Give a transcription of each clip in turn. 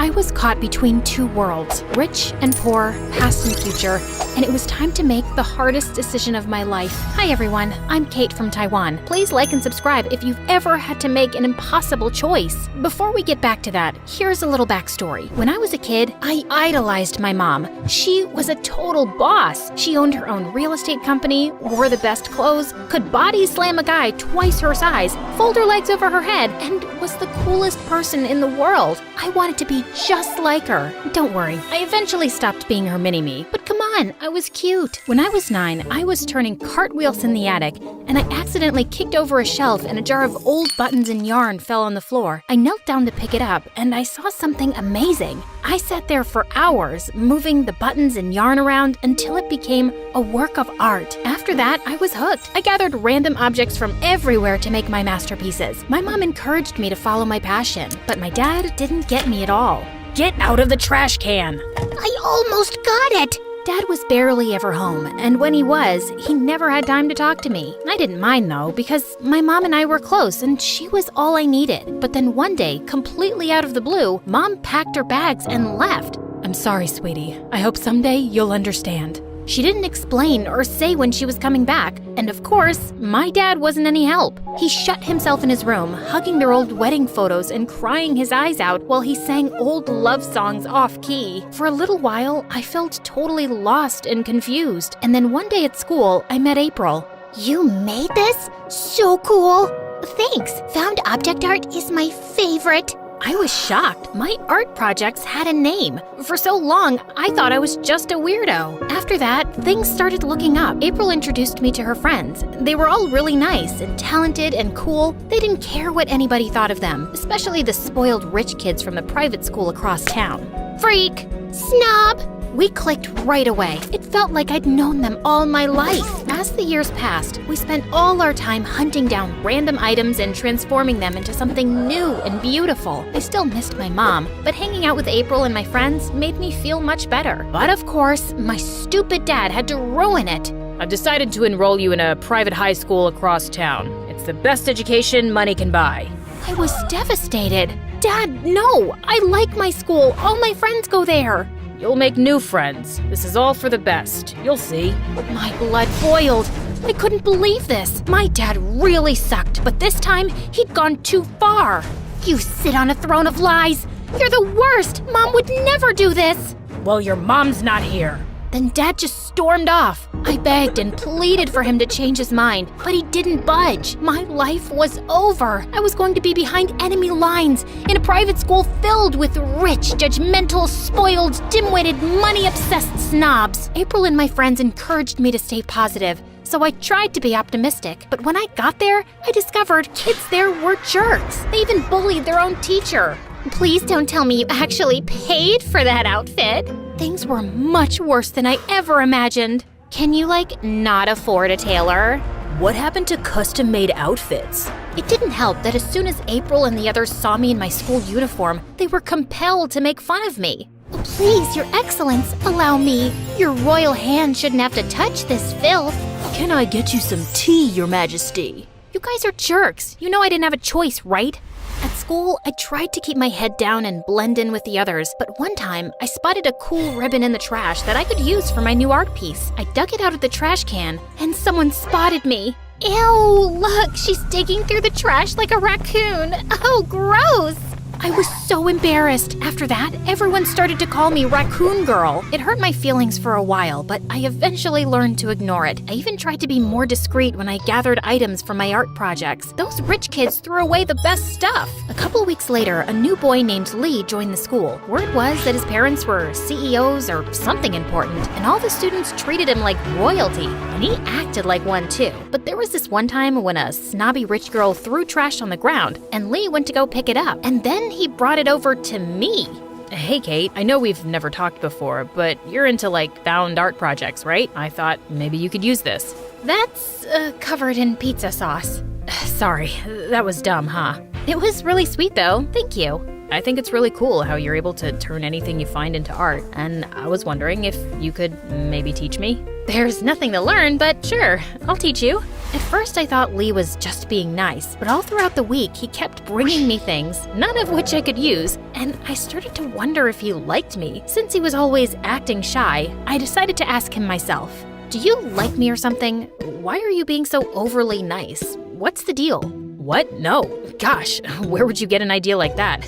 I was caught between two worlds, rich and poor, past and future, and it was time to make the hardest decision of my life. Hi everyone, I'm Kate from Taiwan. Please like and subscribe if you've ever had to make an impossible choice. Before we get back to that, here's a little backstory. When I was a kid, I idolized my mom. She was a total boss. She owned her own real estate company, wore the best clothes, could body slam a guy twice her size, fold her legs over her head, and was the coolest person in the world. I wanted to be just like her. Don't worry, I eventually stopped being her mini-me, but come on, I was cute. When I was 9, I was turning cartwheels in the attic, and I accidentally kicked over a shelf and a jar of old buttons and yarn fell on the floor. I knelt down to pick it up, and I saw something amazing. I sat there for hours, moving the buttons and yarn around until it became a work of art. After that, I was hooked. I gathered random objects from everywhere to make my masterpieces. My mom encouraged me to follow my passion, but my dad didn't get me at all. Get out of the trash can! I almost got it! Dad was barely ever home, and when he was, he never had time to talk to me. I didn't mind though, because my mom and I were close and she was all I needed. But then one day, completely out of the blue, Mom packed her bags and left. I'm sorry, sweetie. I hope someday you'll understand. She didn't explain or say when she was coming back, and of course, my dad wasn't any help. He shut himself in his room, hugging their old wedding photos and crying his eyes out while he sang old love songs off-key. For a little while, I felt totally lost and confused, and then one day at school, I met April. You made this? So cool! Thanks! Found object art is my favorite. I was shocked. My art projects had a name. For so long, I thought I was just a weirdo. After that, things started looking up. April introduced me to her friends. They were all really nice and talented and cool. They didn't care what anybody thought of them, especially the spoiled rich kids from the private school across town. Freak! Snob! We clicked right away. It felt like I'd known them all my life. As the years passed, we spent all our time hunting down random items and transforming them into something new and beautiful. I still missed my mom, but hanging out with April and my friends made me feel much better. But of course, my stupid dad had to ruin it. I've decided to enroll you in a private high school across town. It's the best education money can buy. I was devastated. Dad, no! I like my school. All my friends go there. You'll make new friends. This is all for the best. You'll see. My blood boiled. I couldn't believe this. My dad really sucked, but this time he'd gone too far. You sit on a throne of lies. You're the worst. Mom would never do this. Well, your mom's not here. Then Dad just stormed off. I begged and pleaded for him to change his mind, but he didn't budge. My life was over. I was going to be behind enemy lines in a private school filled with rich, judgmental, spoiled, dim-witted, money-obsessed snobs. April and my friends encouraged me to stay positive, so I tried to be optimistic. But when I got there, I discovered kids there were jerks. They even bullied their own teacher. Please don't tell me you actually paid for that outfit. Things were much worse than I ever imagined. Can you, not afford a tailor? What happened to custom-made outfits? It didn't help that as soon as April and the others saw me in my school uniform, they were compelled to make fun of me. Please, Your Excellence, allow me. Your royal hand shouldn't have to touch this filth. Can I get you some tea, Your Majesty? You guys are jerks. You know I didn't have a choice, right? At school, I tried to keep my head down and blend in with the others, but one time, I spotted a cool ribbon in the trash that I could use for my new art piece. I dug it out of the trash can, and someone spotted me. Ew, look, she's digging through the trash like a raccoon. Oh, gross! I was so embarrassed. After that, everyone started to call me Raccoon Girl. It hurt my feelings for a while, but I eventually learned to ignore it. I even tried to be more discreet when I gathered items from my art projects. Those rich kids threw away the best stuff. A couple weeks later, a new boy named Lee joined the school. Word was that his parents were CEOs or something important, and all the students treated him like royalty, and he acted like one too. But there was this one time when a snobby rich girl threw trash on the ground, and Lee went to go pick it up, and then he brought it over to me. Hey, Kate, I know we've never talked before, but you're into, found art projects, right? I thought maybe you could use this. That's covered in pizza sauce. Sorry, that was dumb, huh? It was really sweet, though. Thank you. I think it's really cool how you're able to turn anything you find into art, and I was wondering if you could maybe teach me? There's nothing to learn, but sure, I'll teach you. At first I thought Lee was just being nice, but all throughout the week he kept bringing me things, none of which I could use, and I started to wonder if he liked me. Since he was always acting shy, I decided to ask him myself. Do you like me or something? Why are you being so overly nice? What's the deal? What? No. Gosh, where would you get an idea like that?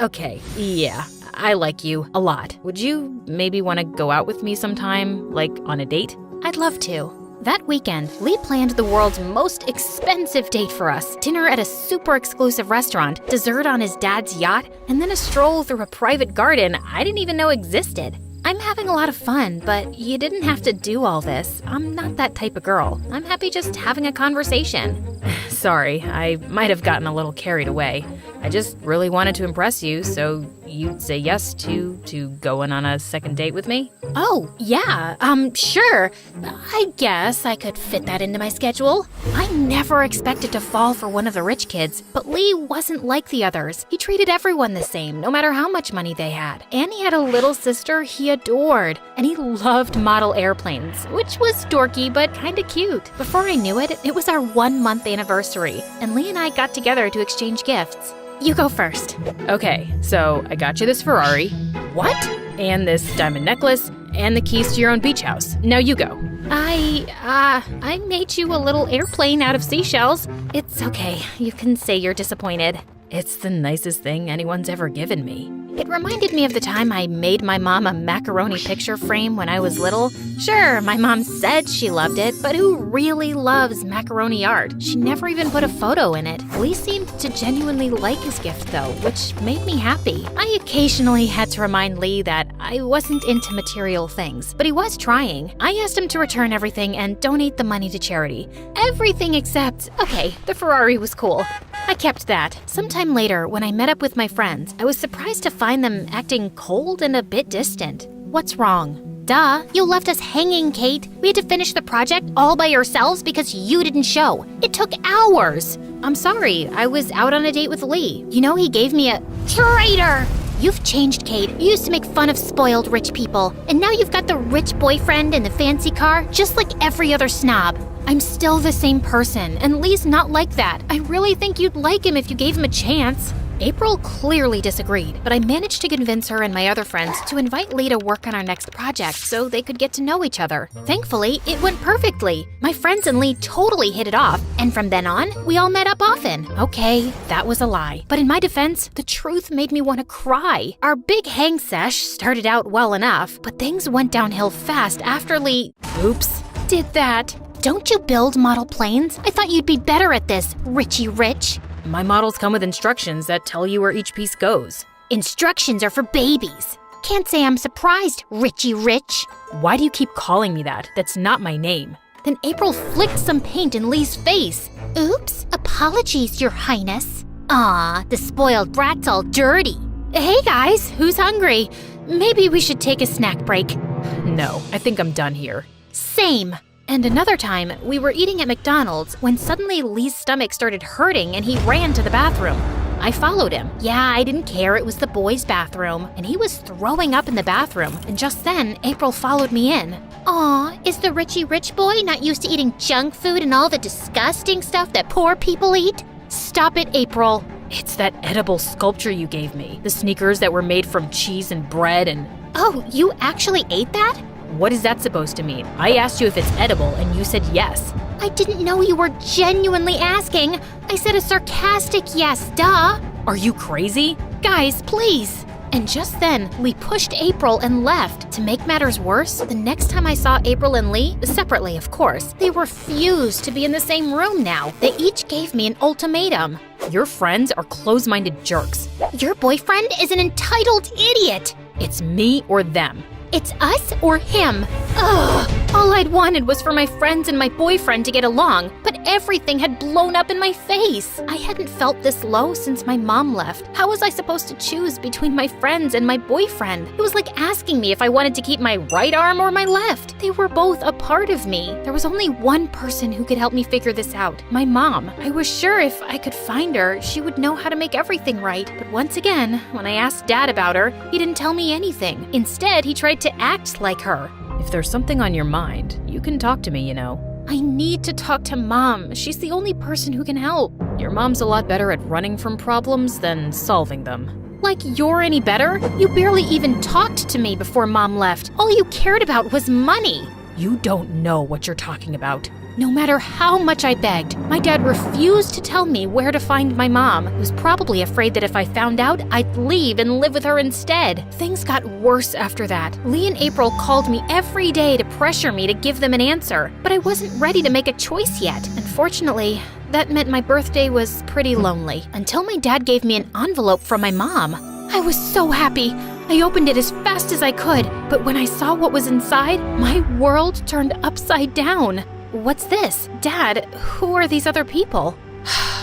Okay, yeah, I like you a lot. Would you maybe want to go out with me sometime, like on a date? I'd love to. That weekend, Lee planned the world's most expensive date for us. Dinner at a super exclusive restaurant, dessert on his dad's yacht, and then a stroll through a private garden I didn't even know existed. I'm having a lot of fun, but you didn't have to do all this. I'm not that type of girl. I'm happy just having a conversation. Sorry, I might have gotten a little carried away. I just really wanted to impress you, so you'd say yes to going on a second date with me? Oh, yeah, sure. I guess I could fit that into my schedule. I never expected to fall for one of the rich kids, but Lee wasn't like the others. He treated everyone the same, no matter how much money they had. And he had a little sister he adored, and he loved model airplanes, which was dorky but kinda cute. Before I knew it, it was our 1-month anniversary, and Lee and I got together to exchange gifts. You go first. Okay, so I got you this Ferrari. What? And this diamond necklace, and the keys to your own beach house. Now you go. I made you a little airplane out of seashells. It's okay. You can say you're disappointed. It's the nicest thing anyone's ever given me. It reminded me of the time I made my mom a macaroni picture frame when I was little. Sure, my mom said she loved it, but who really loves macaroni art? She never even put a photo in it. Lee seemed to genuinely like his gift though, which made me happy. I occasionally had to remind Lee that I wasn't into material things, but he was trying. I asked him to return everything and donate the money to charity. Everything except, okay, the Ferrari was cool. I kept that. Sometime later, when I met up with my friends, I was surprised to find them acting cold and a bit distant. What's wrong? Duh, you left us hanging, Kate. We had to finish the project all by ourselves because you didn't show. It took hours. I'm sorry, I was out on a date with Lee. You know, he gave me a traitor. You've changed, Kate. You used to make fun of spoiled rich people, and now you've got the rich boyfriend and the fancy car, just like every other snob. I'm still the same person, and Lee's not like that. I really think you'd like him if you gave him a chance. April clearly disagreed, but I managed to convince her and my other friends to invite Lee to work on our next project so they could get to know each other. Thankfully, it went perfectly. My friends and Lee totally hit it off, and from then on, we all met up often. Okay, that was a lie. But in my defense, the truth made me want to cry. Our big hang sesh started out well enough, but things went downhill fast after Lee, oops, did that. Don't you build model planes? I thought you'd be better at this, Richie Rich. My models come with instructions that tell you where each piece goes. Instructions are for babies. Can't say I'm surprised, Richie Rich. Why do you keep calling me that? That's not my name. Then April flicked some paint in Lee's face. Oops, apologies, Your Highness. Aw, the spoiled brat's all dirty. Hey guys, who's hungry? Maybe we should take a snack break. No, I think I'm done here. Same. And another time, we were eating at McDonald's when suddenly Lee's stomach started hurting and he ran to the bathroom. I followed him. Yeah, I didn't care, it was the boys' bathroom, and he was throwing up in the bathroom, and just then, April followed me in. Aw, is the Richie Rich boy not used to eating junk food and all the disgusting stuff that poor people eat? Stop it, April. It's that edible sculpture you gave me. The sneakers that were made from cheese and bread and... Oh, you actually ate that? What is that supposed to mean? I asked you if it's edible and you said yes. I didn't know you were genuinely asking. I said a sarcastic yes, duh. Are you crazy? Guys, please. And just then, Lee pushed April and left. To make matters worse, the next time I saw April and Lee, separately of course, they refused to be in the same room now. They each gave me an ultimatum. Your friends are close-minded jerks. Your boyfriend is an entitled idiot. It's me or them. It's us or him. Ugh. All I'd wanted was for my friends and my boyfriend to get along, but everything had blown up in my face. I hadn't felt this low since my mom left. How was I supposed to choose between my friends and my boyfriend? It was like asking me if I wanted to keep my right arm or my left. They were both a part of me. There was only one person who could help me figure this out, my mom. I was sure if I could find her, she would know how to make everything right. But once again, when I asked Dad about her, he didn't tell me anything. Instead, he tried to act like her. If there's something on your mind, you can talk to me, you know. I need to talk to Mom. She's the only person who can help. Your mom's a lot better at running from problems than solving them. Like you're any better? You barely even talked to me before Mom left. All you cared about was money. You don't know what you're talking about. No matter how much I begged, my dad refused to tell me where to find my mom. He was probably afraid that if I found out, I'd leave and live with her instead. Things got worse after that. Lee and April called me every day to pressure me to give them an answer, but I wasn't ready to make a choice yet. Unfortunately, that meant my birthday was pretty lonely until my dad gave me an envelope from my mom. I was so happy. I opened it as fast as I could, but when I saw what was inside, my world turned upside down. What's this? Dad, who are these other people?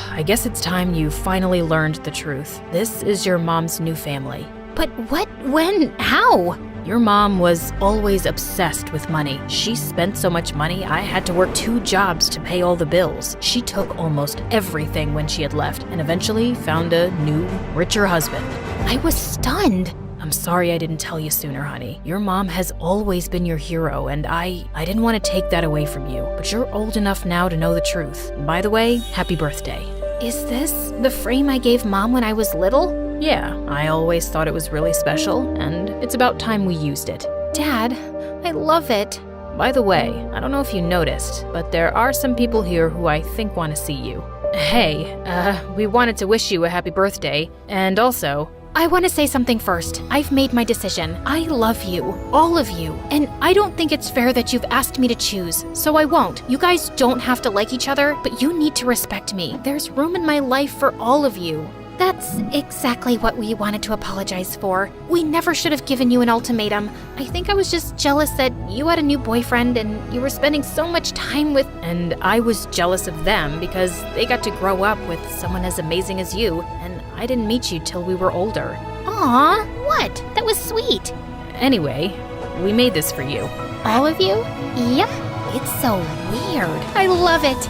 I guess it's time you finally learned the truth. This is your mom's new family. But what, when, how? Your mom was always obsessed with money. She spent so much money, I had to work 2 jobs to pay all the bills. She took almost everything when she had left and eventually found a new, richer husband. I was stunned. I'm sorry I didn't tell you sooner, honey. Your mom has always been your hero, and I didn't want to take that away from you. But you're old enough now to know the truth. And by the way, happy birthday. Is this the frame I gave Mom when I was little? Yeah, I always thought it was really special, and it's about time we used it. Dad, I love it. By the way, I don't know if you noticed, but there are some people here who I think want to see you. Hey, we wanted to wish you a happy birthday, and also, I want to say something first. I've made my decision. I love you, all of you, and I don't think it's fair that you've asked me to choose, so I won't. You guys don't have to like each other, but you need to respect me. There's room in my life for all of you. That's exactly what we wanted to apologize for. We never should have given you an ultimatum. I think I was just jealous that you had a new boyfriend and you were spending so much time with... And I was jealous of them because they got to grow up with someone as amazing as you, and I didn't meet you till we were older. Aw, what? That was sweet. Anyway, we made this for you. All of you? Yeah. It's so weird. I love it.